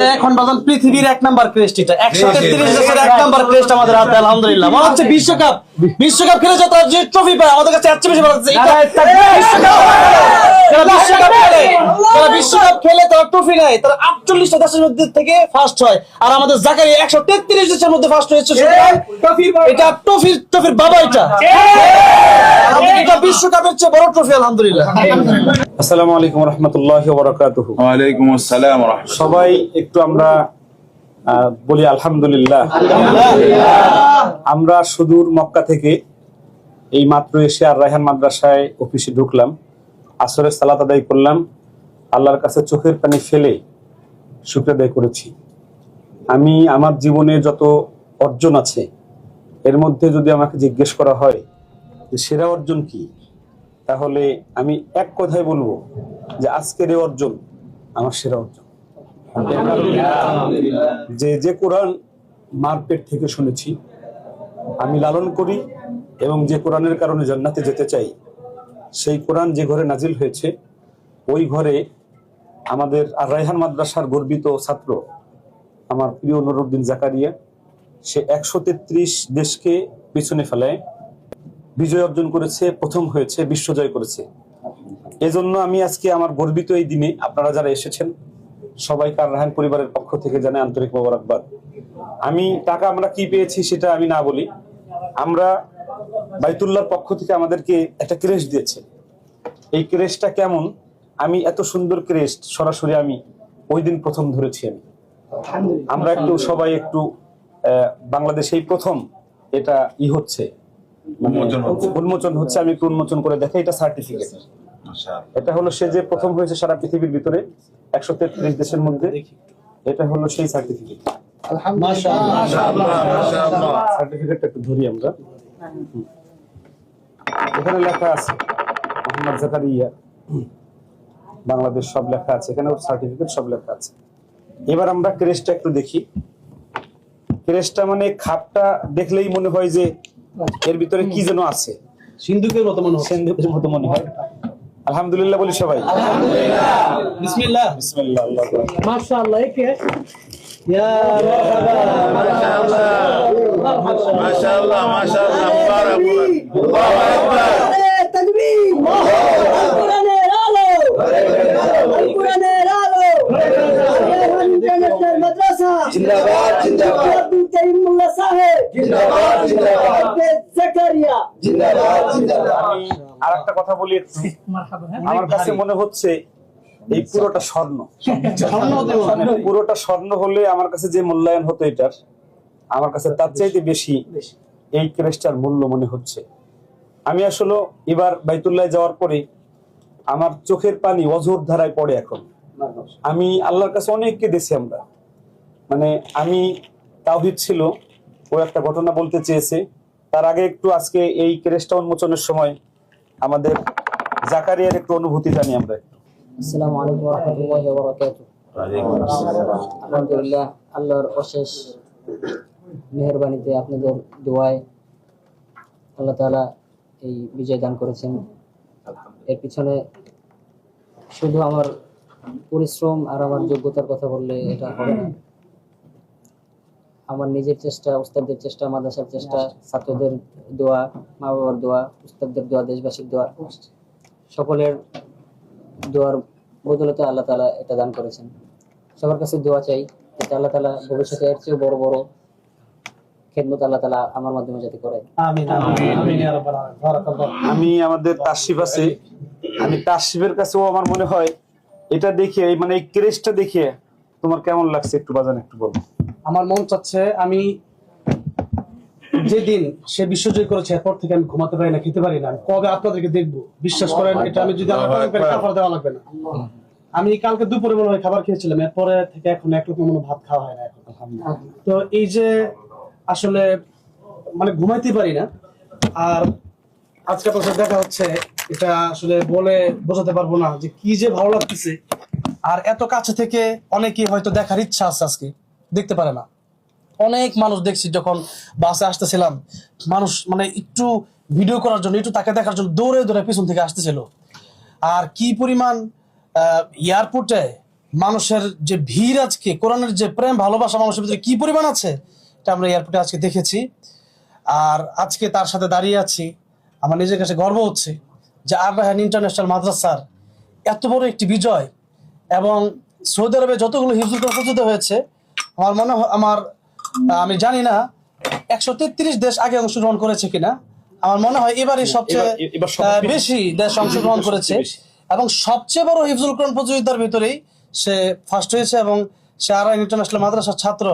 এখন বাজান পৃথিবীর 1 নাম্বার ক্রেস্ট, এটা 133 দেশের 1 নাম্বার ক্রেস্ট আমাদের হাতে আলহামদুলিল্লাহ। মনে হচ্ছে বিশ্বকাপ খেলে যত যে ট্রফি পায় আমাদের কাছে এত বেশি ভালো লাগছে। বিশ্বকাপ খেলে তারা ট্রফি নেয়, তারা 48টা দেশের মধ্যে থেকে ফার্স্ট হয়, আর আমাদের জাকারিয়া 133 দেশের মধ্যে ফার্স্ট হয়েছে। এটা ট্রফির বাবা, এটা বিশ্বকাপের চেয়ে বড় ট্রফি আলহামদুলিল্লাহ। আসসালামু আলাইকুম ওয়া রাহমাতুল্লাহি ওয়া বারাকাতুহু। ওয়া আলাইকুম আসসালাম ওয়া রাহমাতুল্লাহ। সবাই একটু আমরা বলি আলহামদুলিল্লাহ। আমরা সুদূর মক্কা থেকে এই মাত্র এসে আর রায়হান মাদ্রাসায় অফিসে ঢুকলাম, আসরের সালাত আদায় করলাম, আল্লাহর কাছে চোখের পানি ফেলে শুকর আদায় করেছি। আমি আমার জীবনে যত অর্জন আছে এর মধ্যে যদি আমাকে জিজ্ঞেস করা হয় যে সেরা অর্জন কি, তাহলে আমি এক কথাই বলবো যে আজকের এই অর্জন আমার সেরা অর্জন। যে কোরআন মার পেট থেকে শুনেছি, আমি লালন করি এবং যে কোরআনের কারণে জান্নাতে যেতে চাই, সেই কোরআন যে ঘরে নাজিল হয়েছে ওই ঘরে আমাদের আর রায়হান মাদ্রাসার গর্বিত ছাত্র আমার প্রিয় নুরউদ্দিন জাকারিয়া, সে 133 দেশকে পিছনে ফেলায় বিজয় অর্জন করেছে, প্রথম হয়েছে, বিশ্বজয় করেছে। এজন্য আমি আজকে আমার গর্বিত এই দিনে আপনারা যারা এসেছেন সবাইকে আর রায়হান পরিবারের পক্ষ থেকে জানাই আন্তরিক মোবারকবাদ। আমি টাকা আমরা কি পেয়েছি সেটা আমি না বলি, আমরা বাইতুল্লাহর পক্ষ থেকে আমাদেরকে একটা ক্রেস্ট দিয়েছে। এই ক্রেস্টটা কেমন, আমি এত সুন্দর ক্রেস্ট সরাসরি আমি ওই দিন প্রথম ধরেছি। আমরা একটু সবাই একটু বাংলাদেশে এই প্রথম এটা হচ্ছে উন্মোচন হচ্ছে, আমি একটু উন্মোচন করে দেখাই। এটা সার্টিফিকেট, এটা হলো সে যে প্রথম হয়েছে সারা পৃথিবীর ভিতরে 133 দেশের মধ্যে, এটা হলো সেই সার্টিফিকেট। সার্টিফিকেটটা একটু ধরি আমরা, এখানে লেখা আছে মোহাম্মদ জাকারিয়া বাংলাদেশ সব লেখা আছে, এখানে সার্টিফিকেট সব লেখা আছে। এবার আমরা ক্রেস্টটা একটু দেখি। ক্রেস্টটা মানে খাপটা দেখলেই মনে হয় যে এর ভিতরে কি যেন আছে, সিন্ধুকের মতো মনে হয়, সিন্ধুকের মতো মনে হয়। আলহামদুলিল্লাহ বলি সবাই, বিসমিল্লাহ বিসমিল্লাহ, আল্লাহু আকবার, মাশাআল্লাহ। একে ইয়া মাশাআল্লাহ মাশাআল্লাহ মাশাআল্লাহ, মুবারক আল্লাহু আকবার। তাকবীর, কোরআনের আলো, কোরআনের আলো, রায়হান মাদ্রাসা জিন্দাবাদ জিন্দাবাদ, আব্দুল করিম মোল্লা সাহেব জিন্দাবাদ জিন্দাবাদ, জাকারিয়া জিন্দাবাদ জিন্দাবাদ। আমি আরেকটা কথা বলি একটু, আমার কাছে মনে হচ্ছে এই পুরোটা স্বর্ণ, পুরোটা স্বর্ণ হলে আমার কাছে যে মূল্যায়ন হতো এটার, আমার কাছে তার চাইতে বেশি এই ক্রেস্টার মূল্য মনে হচ্ছে। আমি আসলে এবার বাইতুল্লাহ যাওয়ার পরে আমার চোখের পানি অঝোর ধারায় পড়ে। এখন আমি আল্লাহর কাছে অনেককে দিয়েছি আমরা, মানে আমি তাওহীদ ছিল, ও একটা ঘটনা বলতে চেয়েছে। তার আগে একটু আজকে এই ক্রেস্টা উন্মোচনের সময় আমাদের জাকারিয়ার একটু অনুভূতি জানি আমরা একটু। আসসালামু আলাইকুম ওয়া রাহমাতুল্লাহি ওয়া বারাকাতুহু। আলহামদুলিল্লাহ, আল্লাহর অশেষ মেহেরবানিতে আপনাদের দোয়ায় আল্লাহ তাআলা এই বিজয় দান করেছেন। এর পিছনে শুধু আমার পরিশ্রম আর আমার যোগ্যতার কথা বললে এটা হবে না। আমার নিজের চেষ্টা, উস্তাদদের চেষ্টা, মাদ্রাসার চেষ্টা, ছাত্রদের দোয়া, মা বাবার দোয়া, উস্তাদদের দোয়া, দেশবাসীর দোয়া, সকলের দোয়ার বদৌলতে আল্লাহ তাআলা এটা দান করেছেন। সবার কাছে দোয়া চাই যাতে আল্লাহ তাআলা ভবিষ্যতে এর চেয়ে বড় বড় খেদমত আল্লাহ তাআলা আমার মাধ্যমে যাতে করে। আমিন আমিন ইয়া রাব্বাল আলামিন। বারাকাল্লাহ। আমি আমাদের তাসিফ আছে, আমি তাসিফের কাছেও আমার মনে হয় এটা দেখে, মানে এই ক্রেস্টটা দেখে তোমার কেমন লাগছে একটু বাজান একটু বলো। আমার মন চাচ্ছে আমি যেদিন সে বিশ্বজয় করেছে এরপর থেকে আমি ঘুমাতে পারি না, খেতে পারি না। আমি কবে আপনাদেরকে দেখবো, বিশ্বাস করেন, এটা আমি যদি আমার কাফারা দেওয়া লাগবে না। আমি কালকে দুপুরে মনে হয় খাবার খেয়েছিলাম, এরপরে থেকে এখন এক রকম মনে ভাত খাওয়া হয় না এখন। তো এই যে আসলে মানে ঘুমাইতে পারি না, আর আজকে আপনার সাথে দেখা হচ্ছে, এটা আসলে বলে বোঝাতে পারবো না যে কি যে ভালো লাগতেছে। আর এত কাছে থেকে অনেকেই হয়তো দেখার ইচ্ছা আছে, আজকে দেখতে পারে না। অনেক মানুষ দেখছি যখন বাসে আসতেছিলাম, মানুষ মানে একটু ভিডিও করার জন্য, একটু তাকে দেখার জন্য দৌড়ে দৌড়ে পিছন থেকে আসতেছিল। আর কি পরিমাণ এয়ারপোর্টে মানুষের যে ভিড়, আজকে কোরআনের যে প্রেম ভালোবাসা মানুষের ভিতরে কি পরিমাণ আছে, এটা আমরা এয়ারপোর্টে আজকে দেখেছি। আর আজকে তার সাথে দাঁড়িয়ে আছি, আমার নিজের কাছে গর্ব হচ্ছে যে আর রায়হান ইন্টারন্যাশনাল মাদ্রাসার এত বড় একটি বিজয়। এবং সৌদি আরবে যতগুলো হিফজুল কোরআন প্রতিষ্ঠিত হয়েছে, আমার মনে হয় আমি জানি না 133 দেশ আগে অংশগ্রহণ করেছে কিনা, আমার মনে হয় এবারই সবচেয়ে এবার সবচেয়ে বেশি দেশ অংশগ্রহণ করেছে। এবং সবচেয়ে বড় হিফজুল কোরআন প্রতিযোগিতার ভিতরেই সে ফার্স্ট হয়েছে এবং সে আর রায়হান ইন্টারন্যাশনাল মাদ্রাসার ছাত্র।